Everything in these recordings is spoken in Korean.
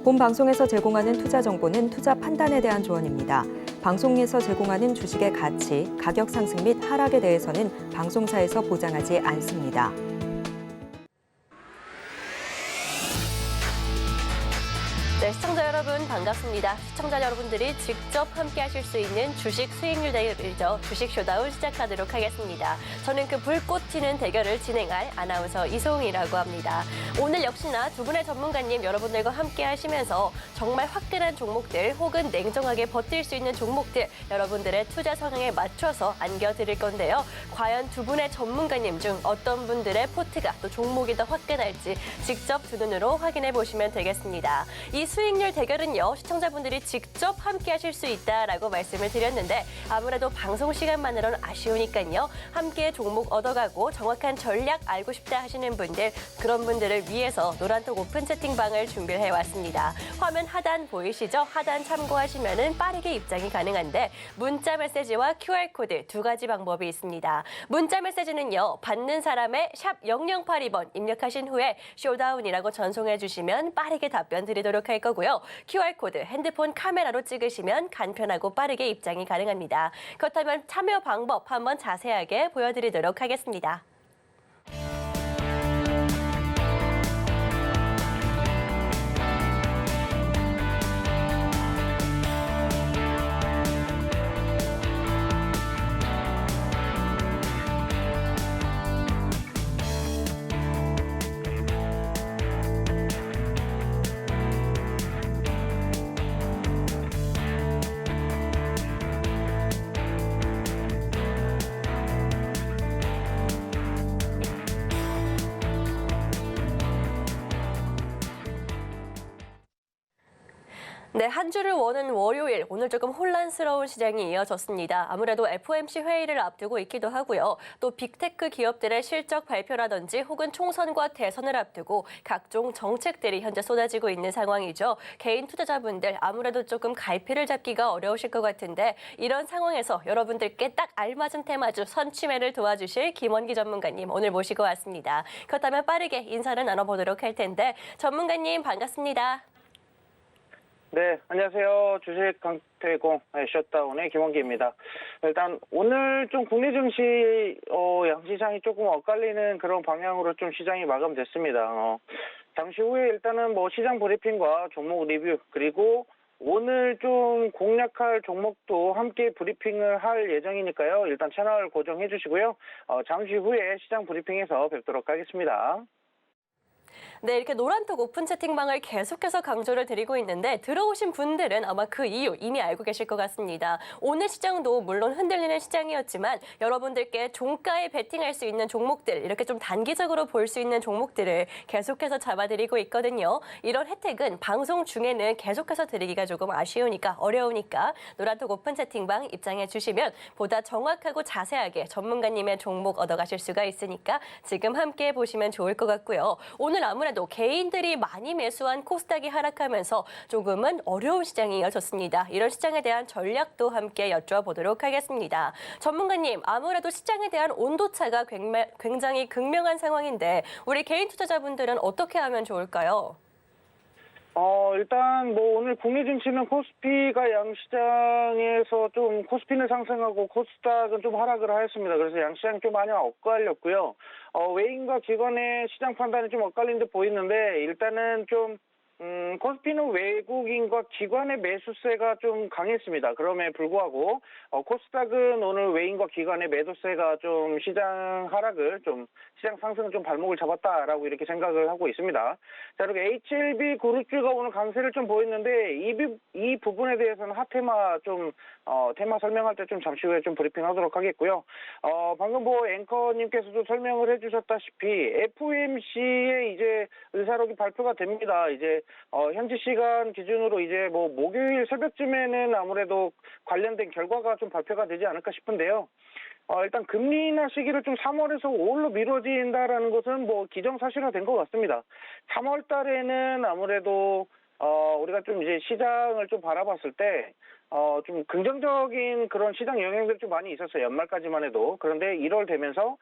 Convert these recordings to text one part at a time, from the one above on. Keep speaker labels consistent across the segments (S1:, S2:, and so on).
S1: 본 방송에서 제공하는 투자 정보는 투자 판단에 대한 조언입니다. 방송에서 제공하는 주식의 가치, 가격 상승 및 하락에 대해서는 방송사에서 보장하지 않습니다.
S2: 네, 시청자 여러분 반갑습니다. 시청자 여러분들이 직접 함께 하실 수 있는 주식 수익률 대결이죠. 주식 쇼다운 시작하도록 하겠습니다. 저는 그 불꽃 튀는 대결을 진행할 아나운서 이소웅이라고 합니다. 오늘 역시나 두 분의 전문가님 여러분들과 함께 하시면서 정말 화끈한 종목들 혹은 냉정하게 버틸 수 있는 종목들 여러분들의 투자 성향에 맞춰서 안겨드릴 건데요. 과연 두 분의 전문가님 중 어떤 분들의 포트가 또 종목이 더 화끈할지 직접 두 눈으로 확인해 보시면 되겠습니다. 이 수익률 대결은요, 시청자분들이 직접 함께 하실 수 있다라고 말씀을 드렸는데 아무래도 방송 시간만으로는 아쉬우니까요. 함께 종목 얻어가고 정확한 전략 알고 싶다 하시는 분들, 그런 분들을 위해서 노란톡 오픈 채팅방을 준비를 해왔습니다. 화면 하단 보이시죠? 하단 참고하시면은 빠르게 입장이 가능한데 문자 메시지와 QR코드 두 가지 방법이 있습니다. 문자 메시지는요, 받는 사람의 샵 0082번 입력하신 후에 쇼다운이라고 전송해 주시면 빠르게 답변 드리도록 할 거고요. QR코드 핸드폰 카메라로 찍으시면 간편하고 빠르게 입장이 가능합니다. 그렇다면 참여 방법 한번 자세하게 보여드리도록 하겠습니다. 네, 한 주를 여는 월요일, 오늘 조금 혼란스러운 시장이 이어졌습니다. 아무래도 FOMC 회의를 앞두고 있기도 하고요. 또 빅테크 기업들의 실적 발표라든지 혹은 총선과 대선을 앞두고 각종 정책들이 현재 쏟아지고 있는 상황이죠. 개인 투자자분들 아무래도 조금 갈피를 잡기가 어려우실 것 같은데 이런 상황에서 여러분들께 딱 알맞은 테마주 선취매를 도와주실 김원기 전문가님 오늘 모시고 왔습니다. 그렇다면 빠르게 인사를 나눠보도록 할 텐데 전문가님 반갑습니다.
S3: 네, 안녕하세요. 주식 강태공 셧다운의 김원기입니다. 일단 오늘 좀 국내 증시 양시장이 조금 엇갈리는 그런 방향으로 좀 시장이 마감됐습니다. 잠시 후에 일단은 뭐 시장 브리핑과 종목 리뷰 그리고 오늘 좀 공략할 종목도 함께 브리핑을 할 예정이니까요. 일단 채널 고정해 주시고요. 잠시 후에 시장 브리핑에서 뵙도록 하겠습니다.
S2: 네, 이렇게 노란톡 오픈 채팅방을 계속해서 강조를 드리고 있는데 들어오신 분들은 아마 그 이유 이미 알고 계실 것 같습니다. 오늘 시장도 물론 흔들리는 시장이었지만 여러분들께 종가에 베팅할 수 있는 종목들, 이렇게 좀 단기적으로 볼 수 있는 종목들을 계속해서 잡아드리고 있거든요. 이런 혜택은 방송 중에는 계속해서 드리기가 조금 아쉬우니까 어려우니까 노란톡 오픈 채팅방 입장해 주시면 보다 정확하고 자세하게 전문가님의 종목 얻어가실 수가 있으니까 지금 함께 보시면 좋을 것 같고요. 오늘 아무래도 개인들이 많이 매수한 코스닥이 하락하면서 조금은 어려운 시장이 이어졌습니다. 이런 시장에 대한 전략도 함께 여쭤보도록 하겠습니다. 전문가님, 아무래도 시장에 대한 온도차가 굉장히 극명한 상황인데 우리 개인 투자자분들은 어떻게 하면 좋을까요?
S3: 일단 뭐 오늘 국내 증시는 코스피가 양시장에서 좀 코스피는 상승하고 코스닥은 좀 하락을 하였습니다. 그래서 양시장이 좀 많이 엇갈렸고요. 외인과 기관의 시장 판단이 좀 엇갈린 듯 보이는데 일단은 좀 코스피는 외국인과 기관의 매수세가 좀 강했습니다. 그럼에 불구하고 코스닥은 오늘 외인과 기관의 매도세가 좀 시장 하락을 시장 상승을 좀 발목을 잡았다라고 이렇게 생각을 하고 있습니다. 자, 그리고 HLB 그룹주가 오늘 강세를 좀 보였는데 이 부분에 대해서는 핫테마 테마 설명할 때 좀 잠시 후에 좀 브리핑하도록 하겠고요. 방금 뭐 앵커님께서도 설명을 해주셨다시피 FOMC의 이제 의사록이 발표가 됩니다. 이제 현지 시간 기준으로 이제 뭐 목요일 새벽쯤에는 아무래도 관련된 결과가 좀 발표가 되지 않을까 싶은데요. 일단 금리 인하 시기를 좀 3월에서 5월로 미뤄진다라는 것은 뭐 기정사실화된 것 같습니다. 3월 달에는 아무래도 우리가 좀 이제 시장을 좀 바라봤을 때 좀 긍정적인 그런 시장 영향들이 좀 많이 있었어요. 연말까지만 해도. 그런데 1월 되면서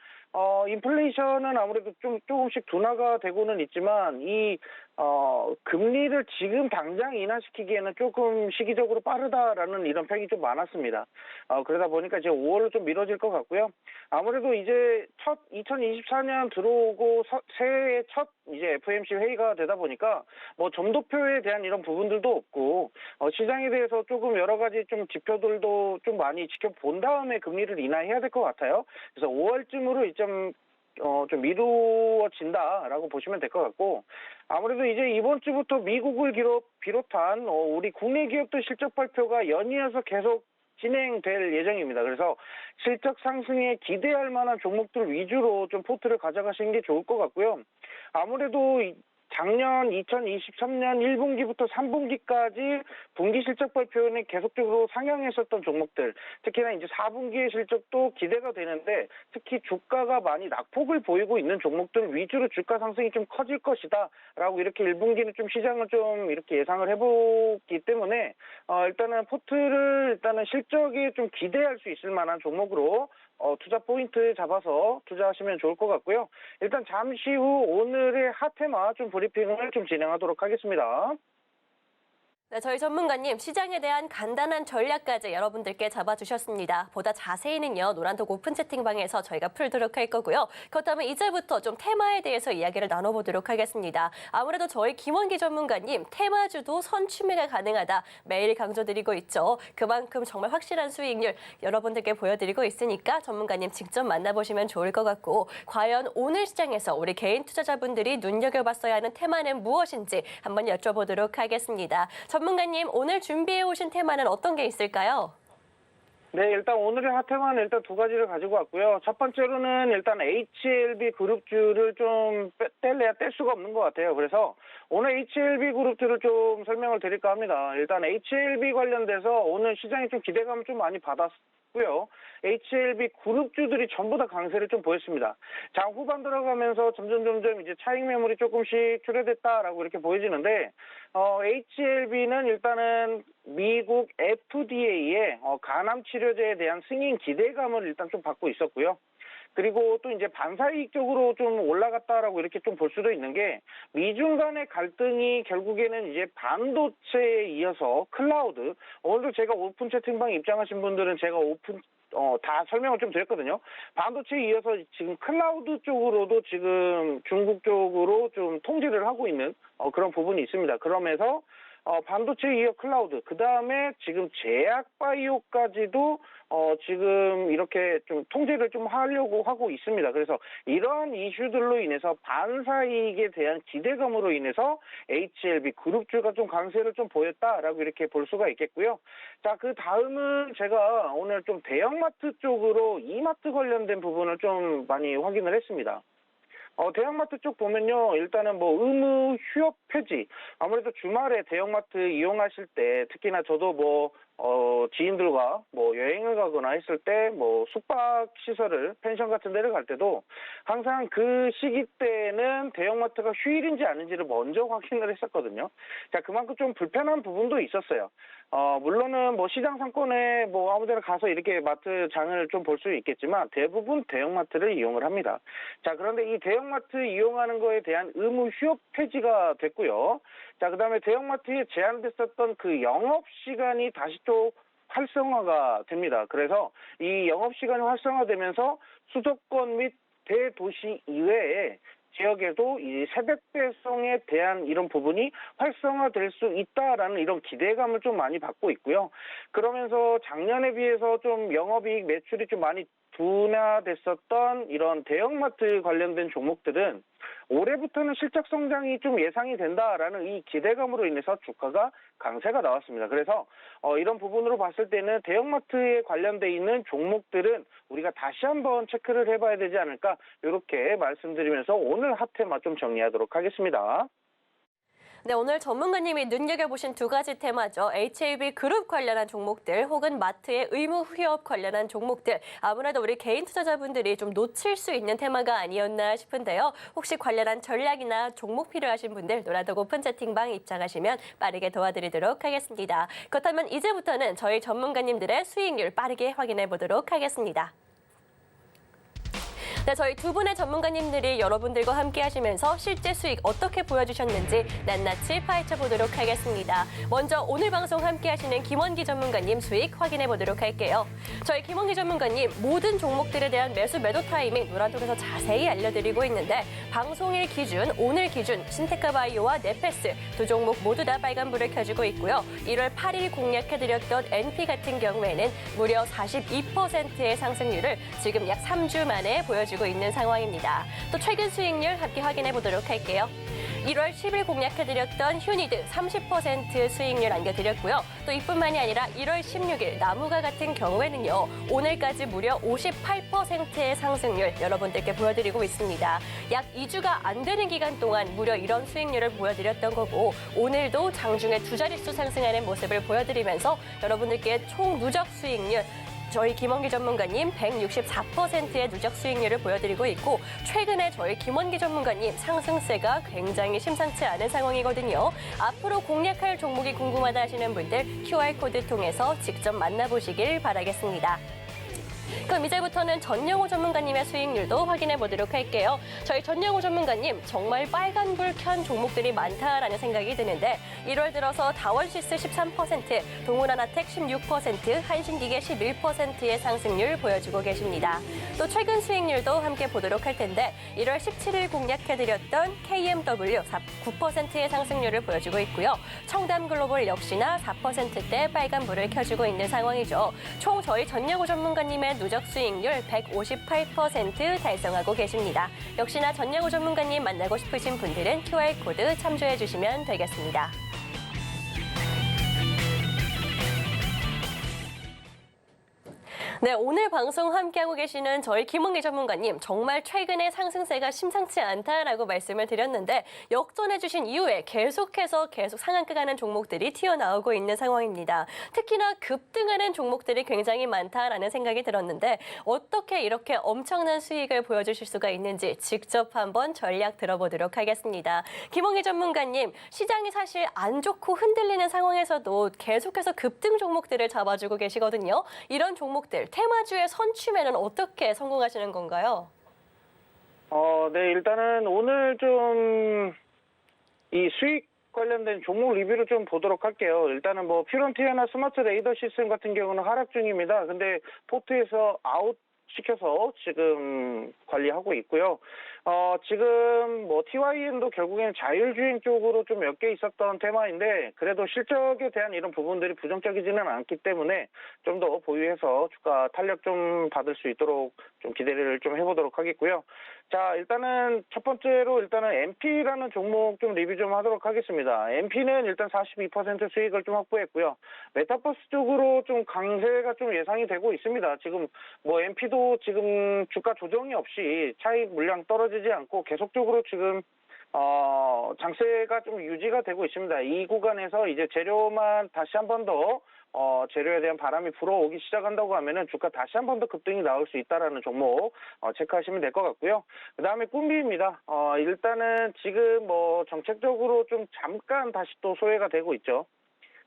S3: 인플레이션은 아무래도 좀 조금씩 둔화가 되고는 있지만 이 금리를 지금 당장 인하시키기에는 조금 시기적으로 빠르다라는 이런 평이 좀 많았습니다. 그러다 보니까 이제 5월로 좀 미뤄질 것 같고요. 아무래도 이제 2024년 들어오고 새해 첫 이제 FOMC 회의가 되다 보니까 뭐 점도표에 대한 이런 부분들도 없고, 시장에 대해서 조금 여러 가지 좀 지표들도 좀 많이 지켜본 다음에 금리를 인하해야 될 것 같아요. 그래서 5월쯤으로 좀 미루어진다라고 보시면 될 것 같고, 아무래도 이제 이번 주부터 미국을 비롯한 우리 국내 기업들 실적 발표가 연이어서 계속 진행될 예정입니다. 그래서 실적 상승에 기대할 만한 종목들 위주로 좀 포트를 가져가시는 게 좋을 것 같고요. 아무래도 작년 2023년 1분기부터 3분기까지 분기 실적 발표는 계속적으로 상향했었던 종목들, 특히나 이제 4분기의 실적도 기대가 되는데, 특히 주가가 많이 낙폭을 보이고 있는 종목들 위주로 주가 상승이 좀 커질 것이다라고 이렇게 1분기는 좀 시장을 좀 이렇게 예상을 해보기 때문에 일단은 포트를 실적에 좀 기대할 수 있을 만한 종목으로 투자 포인트 잡아서 투자하시면 좋을 것 같고요. 일단 잠시 후 오늘의 핫테마 좀 브리핑을 좀 진행하도록 하겠습니다.
S2: 네, 저희 전문가님 시장에 대한 간단한 전략까지 여러분들께 잡아주셨습니다. 보다 자세히는요, 노란톡 오픈 채팅방에서 저희가 풀도록 할 거고요. 그렇다면 이제부터 좀 테마에 대해서 이야기를 나눠보도록 하겠습니다. 아무래도 저희 김원기 전문가님 테마주도 선취매가 가능하다 매일 강조드리고 있죠. 그만큼 정말 확실한 수익률 여러분들께 보여드리고 있으니까 전문가님 직접 만나보시면 좋을 것 같고, 과연 오늘 시장에서 우리 개인 투자자분들이 눈여겨봤어야 하는 테마는 무엇인지 한번 여쭤보도록 하겠습니다. 전문가님, 오늘 준비해 오신 테마는 어떤 게 있을까요?
S3: 네, 일단 오늘의 핫테마는 일단 두 가지를 가지고 왔고요. 첫 번째로는 일단 HLB 그룹주를 좀 뗄래야 뗄 수가 없는 것 같아요. 그래서 오늘 HLB 그룹주를 좀 설명을 드릴까 합니다. 일단 HLB 관련돼서 오늘 시장이 좀 기대감을 좀 많이 받았고요. HLB 그룹주들이 전부 다 강세를 좀 보였습니다. 장 후반 들어가면서 점점 이제 차익 매물이 조금씩 출회됐다라고 이렇게 보여지는데, HLB는 일단은 미국 FDA의 간암 치료제에 대한 승인 기대감을 일단 좀 받고 있었고요. 그리고 또 이제 반사이익 쪽으로 좀 올라갔다라고 이렇게 좀 볼 수도 있는 게, 미중 간의 갈등이 결국에는 이제 반도체에 이어서 클라우드, 오늘도 제가 오픈 채팅방에 입장하신 분들은 제가 다 설명을 좀 드렸거든요. 반도체에 이어서 지금 클라우드 쪽으로도 지금 중국 쪽으로 좀 통제를 하고 있는 그런 부분이 있습니다. 그러면서 반도체에 이어 클라우드, 그 다음에 지금 제약 바이오까지도 지금 이렇게 좀 통제를 좀 하려고 하고 있습니다. 그래서 이러한 이슈들로 인해서 반사이익에 대한 기대감으로 인해서 HLB 그룹주가 좀 강세를 좀 보였다라고 이렇게 볼 수가 있겠고요. 자, 그 다음은 제가 오늘 좀 대형마트 쪽으로 이마트 관련된 부분을 좀 많이 확인을 했습니다. 대형마트 쪽 보면요, 일단은 뭐 의무 휴업 폐지, 아무래도 주말에 대형마트 이용하실 때, 특히나 저도 지인들과 여행을 가거나 했을 때 숙박 시설을 펜션 같은 데를 갈 때도 항상 그 시기 때는 대형마트가 휴일인지 아닌지를 먼저 확인을 했었거든요. 자, 그만큼 좀 불편한 부분도 있었어요. 물론은 시장 상권에 아무데나 가서 이렇게 마트 장을 좀 볼 수 있겠지만 대부분 대형마트를 이용을 합니다. 자, 그런데 이 대형마트 이용하는 거에 대한 의무 휴업 폐지가 됐고요. 자, 그 다음에 대형마트에 제한됐었던 그 영업시간이 다시 또 활성화가 됩니다. 그래서 이 영업시간이 활성화되면서 수도권 및 대도시 이외에 지역에도 이 새벽 배송에 대한 이런 부분이 활성화될 수 있다라는 이런 기대감을 좀 많이 받고 있고요. 그러면서 작년에 비해서 좀 영업이익 매출이 좀 많이 둔화됐었던 이런 대형마트 관련된 종목들은 올해부터는 실적 성장이 좀 예상이 된다라는 이 기대감으로 인해서 주가가 강세가 나왔습니다. 그래서 이런 부분으로 봤을 때는 대형마트에 관련돼 있는 종목들은 우리가 다시 한번 체크를 해봐야 되지 않을까, 이렇게 말씀드리면서 오늘 핫테마 좀 정리하도록 하겠습니다.
S2: 네, 오늘 전문가님이 눈여겨보신 두 가지 테마죠. HLB 그룹 관련한 종목들 혹은 마트의 의무 휴업 관련한 종목들. 아무래도 우리 개인 투자자분들이 좀 놓칠 수 있는 테마가 아니었나 싶은데요. 혹시 관련한 전략이나 종목 필요하신 분들 노란톡 오픈 채팅방 입장하시면 빠르게 도와드리도록 하겠습니다. 그렇다면 이제부터는 저희 전문가님들의 수익률 빠르게 확인해 보도록 하겠습니다. 네, 저희 두 분의 전문가님들이 여러분들과 함께 하시면서 실제 수익 어떻게 보여주셨는지 낱낱이 파헤쳐 보도록 하겠습니다. 먼저 오늘 방송 함께 하시는 김원기 전문가님 수익 확인해 보도록 할게요. 저희 김원기 전문가님 모든 종목들에 대한 매수 매도 타이밍 노란톡에서 자세히 알려드리고 있는데 방송일 기준, 오늘 기준 신테크바이오와 네페스 두 종목 모두 다 빨간불을 켜주고 있고요. 1월 8일 공략해드렸던 NP 같은 경우에는 무려 42%의 상승률을 지금 약 3주 만에 보여주고 있는 상황입니다. 또 최근 수익률 함께 확인해 보도록 할게요. 1월 10일 공략해드렸던 휴니드 30% 수익률 안겨드렸고요. 또 이뿐만이 아니라 1월 16일 나무가 같은 경우에는요. 오늘까지 무려 58%의 상승률 여러분들께 보여드리고 있습니다. 약 2주가 안 되는 기간 동안 무려 이런 수익률을 보여드렸던 거고 오늘도 장중에 두 자릿수 상승하는 모습을 보여드리면서 여러분들께 총 누적 수익률 저희 김원기 전문가님 164%의 누적 수익률을 보여드리고 있고 최근에 저희 김원기 전문가님 상승세가 굉장히 심상치 않은 상황이거든요. 앞으로 공략할 종목이 궁금하다 하시는 분들 QR코드 통해서 직접 만나보시길 바라겠습니다. 그럼 이제부터는 전영호 전문가님의 수익률도 확인해 보도록 할게요. 저희 전영호 전문가님 정말 빨간불 켠 종목들이 많다라는 생각이 드는데 1월 들어서 다원시스 13%, 동훈하나텍 16%, 한신기계 11%의 상승률 보여주고 계십니다. 또 최근 수익률도 함께 보도록 할 텐데 1월 17일 공략해드렸던 KMW 9%의 상승률을 보여주고 있고요. 청담글로벌 역시나 4%대 빨간불을 켜주고 있는 상황이죠. 총 저희 전영호 전문가님의 누적 수익률 158% 달성하고 계십니다. 역시나 전영호 전문가님 만나고 싶으신 분들은 QR코드 참조해 주시면 되겠습니다. 네, 오늘 방송 함께하고 계시는 저희 김원기 전문가님 정말 최근에 상승세가 심상치 않다라고 말씀을 드렸는데 역전해 주신 이후에 계속해서 상한가 가는 종목들이 튀어나오고 있는 상황입니다. 특히나 급등하는 종목들이 굉장히 많다라는 생각이 들었는데 어떻게 이렇게 엄청난 수익을 보여주실 수가 있는지 직접 한번 전략 들어보도록 하겠습니다. 김원기 전문가님, 시장이 사실 안 좋고 흔들리는 상황에서도 계속해서 급등 종목들을 잡아주고 계시거든요. 이런 종목들 테마주의 선취매는 어떻게 성공하시는 건가요?
S3: 네, 일단은 오늘 좀 이 수익 관련된 종목 리뷰를 좀 보도록 할게요. 일단은 뭐 퓨런티어나 스마트 레이더 시스템 같은 경우는 하락 중입니다. 근데 포트에서 아웃 시켜서 지금 관리하고 있고요. 지금 뭐 TYN도 결국에는 자율주행 쪽으로 좀 몇 개 있었던 테마인데 그래도 실적에 대한 이런 부분들이 부정적이지는 않기 때문에 좀 더 보유해서 주가 탄력 좀 받을 수 있도록 좀 기대를 좀 해보도록 하겠고요. 자, 일단은 첫 번째로 일단은 MP라는 종목 좀 리뷰 좀 하도록 하겠습니다. MP는 일단 42% 수익을 좀 확보했고요. 메타버스 쪽으로 좀 강세가 좀 예상이 되고 있습니다. 지금 뭐 MP도 지금 주가 조정이 없이 차익 물량 떨어지지 않고 계속적으로 지금 장세가 좀 유지가 되고 있습니다. 이 구간에서 이제 재료만 다시 한 번 더 재료에 대한 바람이 불어오기 시작한다고 하면은 주가 다시 한 번 더 급등이 나올 수 있다라는 종목 체크하시면 될 것 같고요. 그 다음에 꿈비입니다. 일단은 지금 뭐 정책적으로 좀 잠깐 다시 또 소외가 되고 있죠.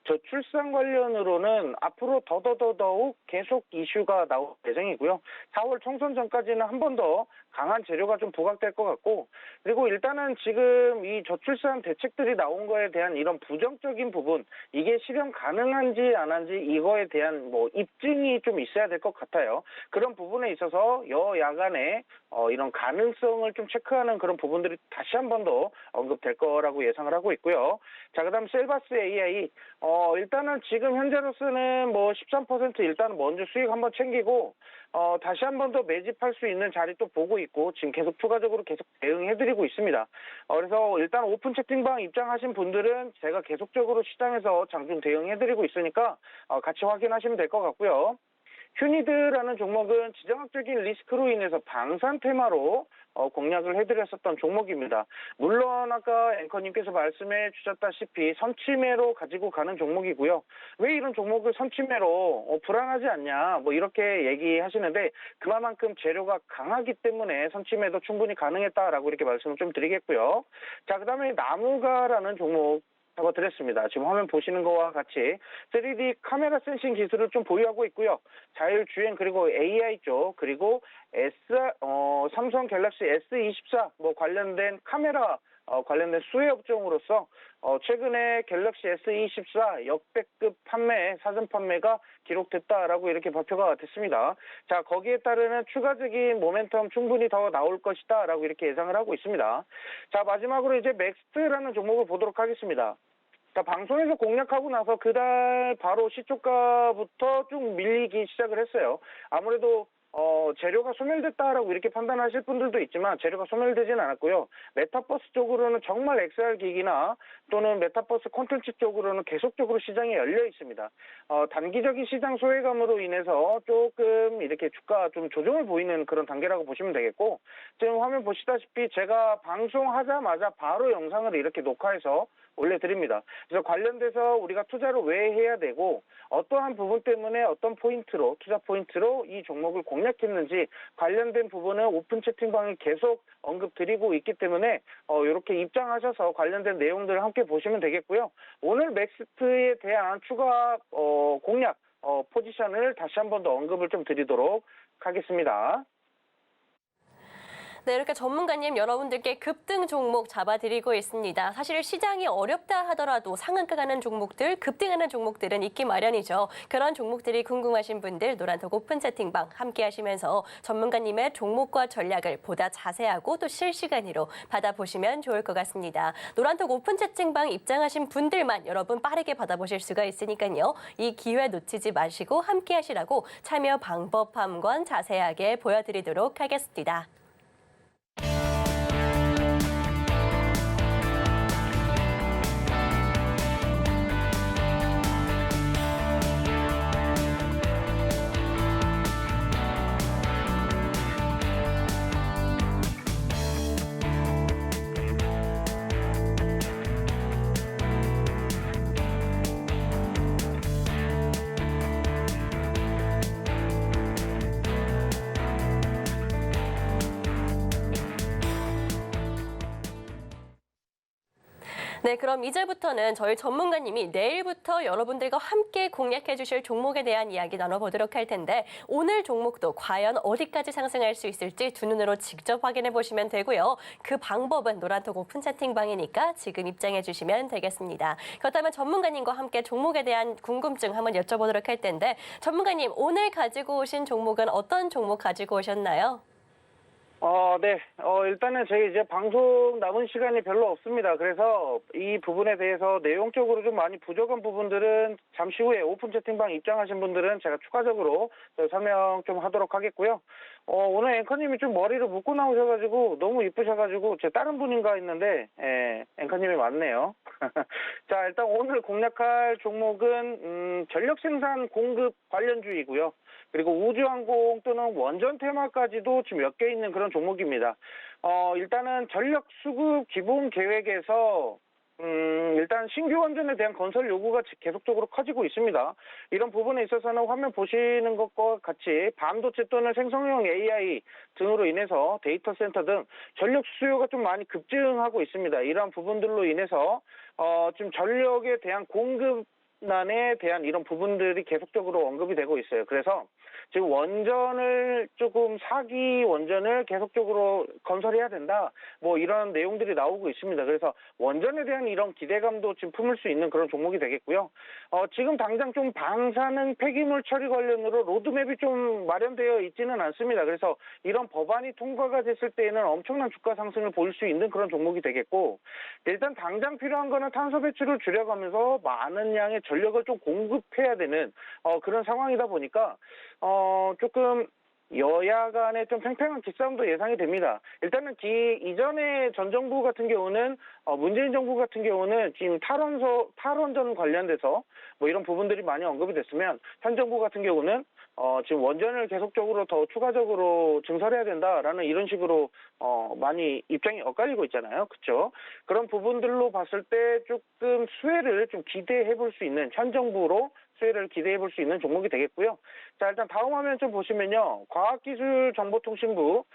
S3: 저출산 관련으로는 앞으로 더더욱 계속 이슈가 나올 예정이고요. 4월 총선 전까지는 한 번 더 강한 재료가 좀 부각될 것 같고 그리고 일단은 지금 이 저출산 대책들이 나온 거에 대한 이런 부정적인 부분 이게 실현 가능한지 안 한지 이거에 대한 뭐 입증이 좀 있어야 될 것 같아요. 그런 부분에 있어서 여야 간에 이런 가능성을 좀 체크하는 그런 부분들이 다시 한 번 더 언급될 거라고 예상을 하고 있고요. 자, 그다음 셀바스 AI 일단은 지금 현재로서는 뭐 13% 일단 먼저 수익 한번 챙기고 다시 한 번 더 매집할 수 있는 자리 또 보고 있고 지금 계속 추가적으로 계속 대응해드리고 있습니다. 그래서 일단 오픈 채팅방 입장하신 분들은 제가 계속적으로 시장에서 장중 대응해드리고 있으니까 같이 확인하시면 될 것 같고요. 휴니드라는 종목은 지정학적인 리스크로 인해서 방산 테마로 공략을 해드렸었던 종목입니다. 물론 아까 앵커님께서 말씀해 주셨다시피 선취매로 가지고 가는 종목이고요. 왜 이런 종목을 선취매로 불안하지 않냐 뭐 이렇게 얘기하시는데 그만큼 재료가 강하기 때문에 선취매도 충분히 가능했다라고 이렇게 말씀을 좀 드리겠고요. 자, 그다음에 나무가라는 종목 잡아드렸습니다. 지금 화면 보시는 거와 같이 3D 카메라 센싱 기술을 좀 보유하고 있고요. 자율주행 그리고 AI 쪽 그리고 삼성 갤럭시 S24 뭐 관련된 카메라 관련된 수혜 업종으로서 최근에 갤럭시 S24 역대급 판매, 사전 판매가 기록됐다라고 이렇게 발표가 됐습니다. 자, 거기에 따르는 추가적인 모멘텀 충분히 더 나올 것이다라고 이렇게 예상을 하고 있습니다. 자, 마지막으로 이제 맥스트라는 종목을 보도록 하겠습니다. 자, 방송에서 공략하고 나서 그달 바로 시초가부터 쭉 밀리기 시작을 했어요. 아무래도 재료가 소멸됐다라고 이렇게 판단하실 분들도 있지만 재료가 소멸되진 않았고요. 메타버스 쪽으로는 정말 XR 기기나 또는 메타버스 콘텐츠 쪽으로는 계속적으로 시장이 열려 있습니다. 단기적인 시장 소외감으로 인해서 조금 이렇게 주가 좀 조정을 보이는 그런 단계라고 보시면 되겠고, 지금 화면 보시다시피 제가 방송하자마자 바로 영상을 이렇게 녹화해서 올려드립니다. 그래서 관련돼서 우리가 투자를 왜 해야 되고 어떠한 부분 때문에 어떤 포인트로 투자 포인트로 이 종목을 공략했는지 관련된 부분은 오픈 채팅방에 계속 언급드리고 있기 때문에 이렇게 입장하셔서 관련된 내용들을 함께 보시면 되겠고요. 오늘 맥스트에 대한 추가 공략 포지션을 다시 한 번 더 언급을 좀 드리도록 하겠습니다.
S2: 네, 이렇게 전문가님 여러분들께 급등 종목 잡아드리고 있습니다. 사실 시장이 어렵다 하더라도 상한가 가는 종목들, 급등하는 종목들은 있기 마련이죠. 그런 종목들이 궁금하신 분들 노란톡 오픈 채팅방 함께 하시면서 전문가님의 종목과 전략을 보다 자세하고 또 실시간으로 받아보시면 좋을 것 같습니다. 노란톡 오픈 채팅방 입장하신 분들만 여러분 빠르게 받아보실 수가 있으니까요. 이 기회 놓치지 마시고 함께 하시라고 참여 방법 한 권 자세하게 보여드리도록 하겠습니다. 네, 그럼 이제부터는 저희 전문가님이 내일부터 여러분들과 함께 공략해 주실 종목에 대한 이야기 나눠보도록 할 텐데 오늘 종목도 과연 어디까지 상승할 수 있을지 두 눈으로 직접 확인해 보시면 되고요. 그 방법은 노란톡 오픈 채팅방이니까 지금 입장해 주시면 되겠습니다. 그렇다면 전문가님과 함께 종목에 대한 궁금증 한번 여쭤보도록 할 텐데 전문가님 오늘 가지고 오신 종목은 어떤 종목 가지고 오셨나요?
S3: 네. 일단은 저희 이제 방송 남은 시간이 별로 없습니다. 그래서 이 부분에 대해서 내용적으로 좀 많이 부족한 부분들은 잠시 후에 오픈 채팅방 입장하신 분들은 제가 추가적으로 설명 좀 하도록 하겠고요. 오늘 앵커님이 좀 머리를 묶고 나오셔가지고 너무 이쁘셔가지고 제 다른 분인가 했는데, 앵커님이 맞네요. 자, 일단 오늘 공략할 종목은, 전력 생산 공급 관련주이고요. 그리고 우주항공 또는 원전 테마까지도 지금 몇 개 있는 그런 종목입니다. 일단은 전력 수급 기본 계획에서 일단 신규 원전에 대한 건설 요구가 계속적으로 커지고 있습니다. 이런 부분에 있어서는 화면 보시는 것과 같이 반도체 또는 생성형 AI 등으로 인해서 데이터 센터 등 전력 수요가 좀 많이 급증하고 있습니다. 이러한 부분들로 인해서 지금 전력에 대한 공급난에 대한 이런 부분들이 계속적으로 언급이 되고 있어요. 그래서 지금 원전을 사기 원전을 계속적으로 건설해야 된다. 뭐 이런 내용들이 나오고 있습니다. 그래서 원전에 대한 이런 기대감도 지금 품을 수 있는 그런 종목이 되겠고요. 지금 당장 좀 방사능 폐기물 처리 관련으로 로드맵이 좀 마련되어 있지는 않습니다. 그래서 이런 법안이 통과가 됐을 때에는 엄청난 주가 상승을 보일 수 있는 그런 종목이 되겠고, 일단 당장 필요한 거는 탄소 배출을 줄여가면서 많은 양의 전력을 좀 공급해야 되는 그런 상황이다 보니까 조금 여야 간에 좀 팽팽한 기싸움도 예상이 됩니다. 일단은 이전에 전 정부 같은 경우는 문재인 정부 같은 경우는 지금 탈원전 관련돼서 뭐 이런 부분들이 많이 언급이 됐으면 현 정부 같은 경우는 지금 원전을 계속적으로 더 추가적으로 증설해야 된다라는 이런 식으로 많이 입장이 엇갈리고 있잖아요. 그렇죠? 그런 부분들로 봤을 때 조금 수혜를 좀 기대해 볼 수 있는 현 정부로 수혜를 기대해 볼 수 있는 종목이 되겠고요. 자, 일단 다음 화면 좀 보시면요. 과학기술정보통신부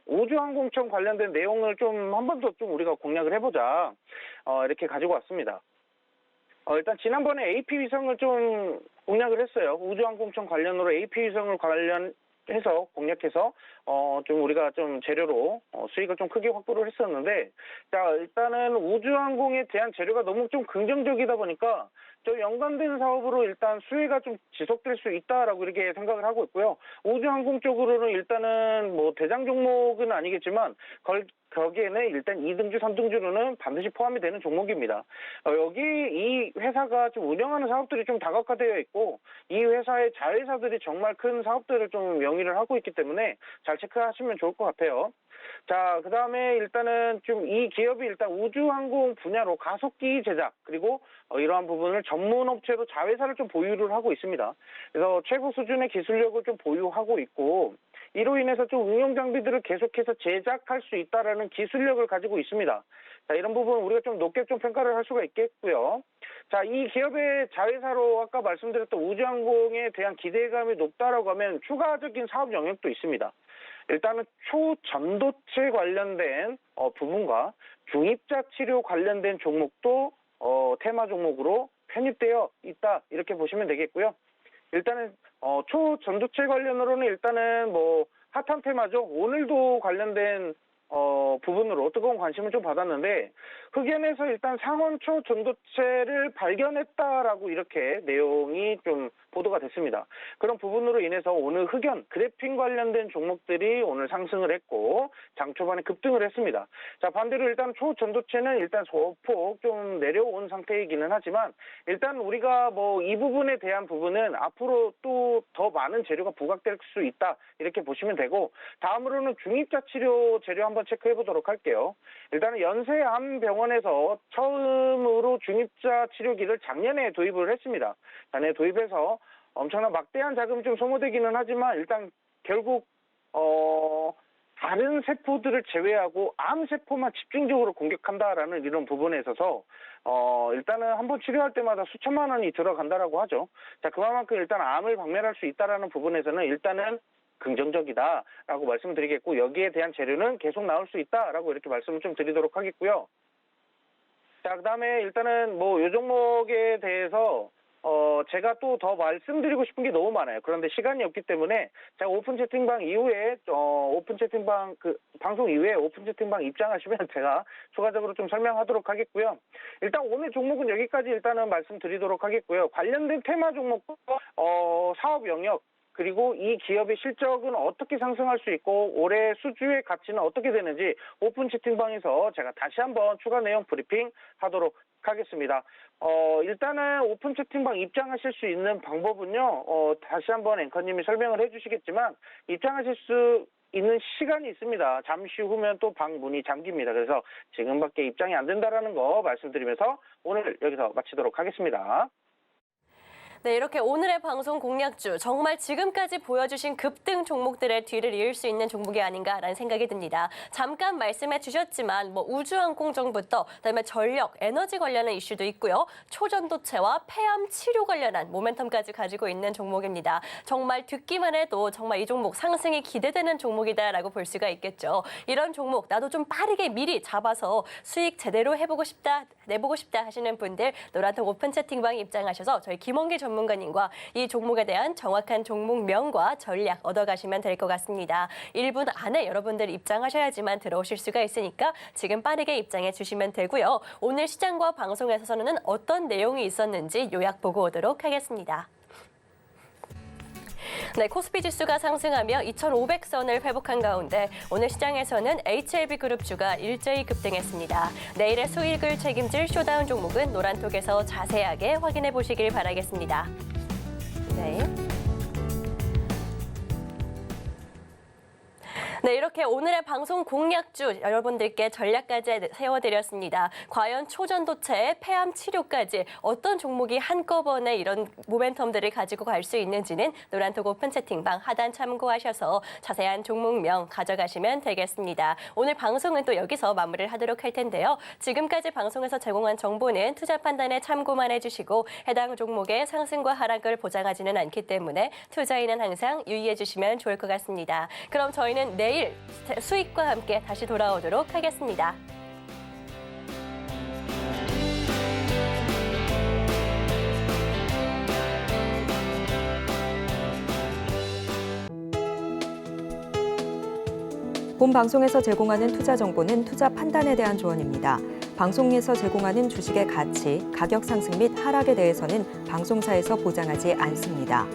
S3: 우주항공청 관련된 내용을 좀 한 번 더 좀 우리가 공략을 해보자. 이렇게 가지고 왔습니다. 일단 지난번에 AP 위성을 좀 공략을 했어요. 우주항공청 관련으로 AP 위성을 관련해서 공략해서 좀 우리가 좀 재료로 수익을 좀 크게 확보를 했었는데, 자, 일단은 우주항공에 대한 재료가 너무 좀 긍정적이다 보니까 저 연관된 사업으로 일단 수혜가 좀 지속될 수 있다라고 이렇게 생각을 하고 있고요. 우주항공 쪽으로는 일단은 뭐 대장 종목은 아니겠지만 거기에는 일단 2등주, 3등주로는 반드시 포함이 되는 종목입니다. 여기 이 회사가 좀 운영하는 사업들이 좀 다각화되어 있고, 이 회사의 자회사들이 정말 큰 사업들을 좀 영위를 하고 있기 때문에 잘 체크하시면 좋을 것 같아요. 자, 그 다음에 일단은 좀 이 기업이 일단 우주항공 분야로 가속기 제작, 그리고 이러한 부분을 전문 업체로 자회사를 좀 보유를 하고 있습니다. 그래서 최고 수준의 기술력을 좀 보유하고 있고, 이로 인해서 좀 응용 장비들을 계속해서 제작할 수 있다라는 기술력을 가지고 있습니다. 자, 이런 부분 우리가 좀 높게 좀 평가를 할 수가 있겠고요. 자, 이 기업의 자회사로 아까 말씀드렸던 우주항공에 대한 기대감이 높다라고 하면 추가적인 사업 영역도 있습니다. 일단은 초전도체 관련된 부분과 중입자 치료 관련된 종목도 테마 종목으로 편입되어 있다, 이렇게 보시면 되겠고요. 일단은 초전도체 관련으로는 일단은 뭐 핫한 테마죠. 오늘도 관련된 부분으로 뜨거운 관심을 좀 받았는데, 흑연에서 일단 상온 초전도체를 발견했다라고 이렇게 내용이 좀 보도가 됐습니다. 그런 부분으로 인해서 오늘 흑연, 그래핀 관련된 종목들이 오늘 상승을 했고 장 초반에 급등을 했습니다. 자, 반대로 일단 초전도체는 일단 소폭 좀 내려온 상태이기는 하지만, 일단 우리가 뭐 이 부분에 대한 부분은 앞으로 또 더 많은 재료가 부각될 수 있다, 이렇게 보시면 되고, 다음으로는 중입자 치료 재료 한번 체크해 보도록 할게요. 일단은 연세암병원에서 처음으로 중입자 치료기를 작년에 도입을 했습니다. 작년에 도입해서 엄청난 막대한 자금이 좀 소모되기는 하지만, 일단 결국 다른 세포들을 제외하고 암세포만 집중적으로 공격한다라는 이런 부분에 있어서 일단은 한번 치료할 때마다 수천만 원이 들어간다라고 하죠. 자, 그만큼 일단 암을 박멸할 수 있다라는 부분에서는 일단은 긍정적이다라고 말씀드리겠고, 여기에 대한 재료는 계속 나올 수 있다라고 이렇게 말씀을 좀 드리도록 하겠고요. 자, 그다음에 일단은 뭐 이 종목에 대해서 제가 또 더 말씀드리고 싶은 게 너무 많아요. 그런데 시간이 없기 때문에 제가 오픈 채팅방 이후에 방송 이후에 오픈 채팅방 입장하시면 제가 추가적으로 좀 설명하도록 하겠고요. 일단 오늘 종목은 여기까지 일단은 말씀드리도록 하겠고요. 관련된 테마 종목과 사업 영역, 그리고 이 기업의 실적은 어떻게 상승할 수 있고 올해 수주의 가치는 어떻게 되는지 오픈 채팅방에서 제가 다시 한번 추가 내용 브리핑 하도록 하겠습니다. 일단은 오픈 채팅방 입장하실 수 있는 방법은요, 다시 한번 앵커님이 설명을 해주시겠지만, 입장하실 수 있는 시간이 있습니다. 잠시 후면 또 방 문이 잠깁니다. 그래서 지금밖에 입장이 안 된다라는 거 말씀드리면서 오늘 여기서 마치도록 하겠습니다.
S2: 네, 이렇게 오늘의 방송 공략주, 정말 지금까지 보여주신 급등 종목들의 뒤를 이을 수 있는 종목이 아닌가라는 생각이 듭니다. 잠깐 말씀해 주셨지만 뭐 우주항공정부터 그다음에 전력, 에너지 관련한 이슈도 있고요. 초전도체와 폐암 치료 관련한 모멘텀까지 가지고 있는 종목입니다. 정말 듣기만 해도 정말 이 종목 상승이 기대되는 종목이다라고 볼 수가 있겠죠. 이런 종목 나도 좀 빠르게 미리 잡아서 수익 제대로 해보고 싶다, 내보고 싶다 하시는 분들 노란통 오픈 채팅방에 입장하셔서 저희 김원기 전문가님과 이 종목에 대한 정확한 종목명과 전략 얻어가시면 될 것 같습니다. 1분 안에 여러분들 입장하셔야지만 들어오실 수가 있으니까 지금 빠르게 입장해 주시면 되고요. 오늘 시장과 방송에서는 어떤 내용이 있었는지 요약 보고 오도록 하겠습니다. 네, 코스피 지수가 상승하며 2,500선을 회복한 가운데 오늘 시장에서는 HLB그룹주가 일제히 급등했습니다. 내일의 수익을 책임질 쇼다운 종목은 노란톡에서 자세하게 확인해 보시길 바라겠습니다. 네. 네, 이렇게 오늘의 방송 공약주 여러분들께 전략까지 세워드렸습니다. 과연 초전도체, 폐암 치료까지 어떤 종목이 한꺼번에 이런 모멘텀들을 가지고 갈 수 있는지는 노란톡 오픈 채팅방 하단 참고하셔서 자세한 종목명 가져가시면 되겠습니다. 오늘 방송은 또 여기서 마무리를 하도록 할 텐데요. 지금까지 방송에서 제공한 정보는 투자 판단에 참고만 해주시고 해당 종목의 상승과 하락을 보장하지는 않기 때문에 투자인은 항상 유의해 주시면 좋을 것 같습니다. 그럼 저희는 내일 수익과 함께 다시 돌아오도록 하겠습니다.
S1: 본 방송에서 제공하는 투자 정보는 투자 판단에 대한 조언입니다. 방송에서 제공하는 주식의 가치, 가격 상승 및 하락에 대해서는 방송사에서 보장하지 않습니다.